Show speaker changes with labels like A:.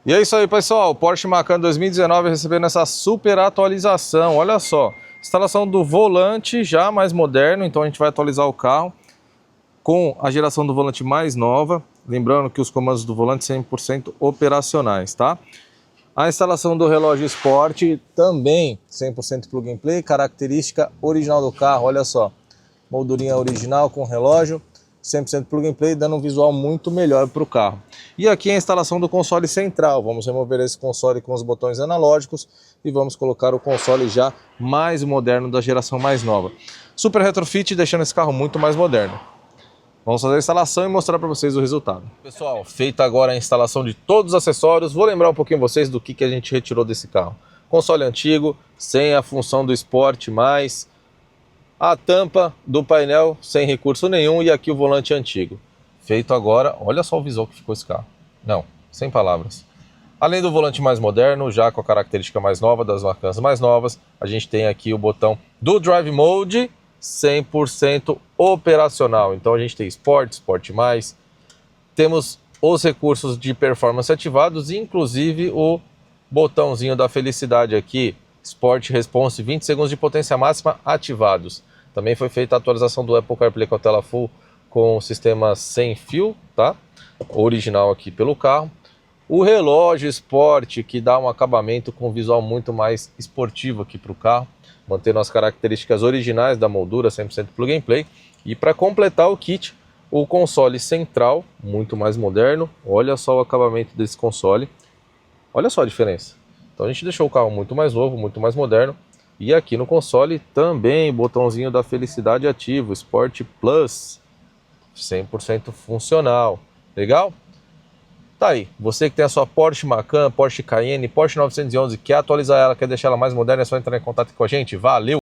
A: E é isso aí, pessoal, o Porsche Macan 2019 recebendo essa super atualização, olha só, instalação do volante já mais moderno, então a gente vai atualizar o carro com a geração do volante mais nova, lembrando que os comandos do volante 100% operacionais, tá? A instalação do relógio Sport também 100% plug and play, característica original do carro, olha só, moldurinha original com relógio, 100% plug and play, dando um visual muito melhor para o carro. E aqui a instalação do console central, vamos remover esse console com os botões analógicos e vamos colocar o console já mais moderno da geração mais nova. Super retrofit, deixando esse carro muito mais moderno. Vamos fazer a instalação e mostrar para vocês o resultado. Pessoal, feita agora a instalação de todos os acessórios, vou lembrar um pouquinho vocês do que a gente retirou desse carro. Console antigo, sem a função do Sport mais, a tampa do painel sem recurso nenhum e aqui o volante antigo. Feito agora, olha só o visual que ficou esse carro. Não, sem palavras. Além do volante mais moderno, já com a característica mais nova, das Macans mais novas, a gente tem aqui o botão do Drive Mode 100% operacional. Então a gente tem Sport, Sport+, temos os recursos de performance ativados, inclusive o botãozinho da felicidade aqui, Sport Response 20 segundos de potência máxima ativados. Também foi feita a atualização do Apple CarPlay com a tela full com o sistema sem fio, tá? Original aqui pelo carro. O relógio Sport, que dá um acabamento com um visual muito mais esportivo aqui para o carro, mantendo as características originais da moldura 100% plug and play. E para completar o kit, o console central, muito mais moderno. Olha só o acabamento desse console. Olha só a diferença. Então a gente deixou o carro muito mais novo, muito mais moderno. E aqui no console também botãozinho da felicidade ativo, Sport Plus, 100% funcional. Legal? Tá aí, você que tem a sua Porsche Macan, Porsche Cayenne, Porsche 911, quer atualizar ela, quer deixar ela mais moderna, é só entrar em contato com a gente. Valeu!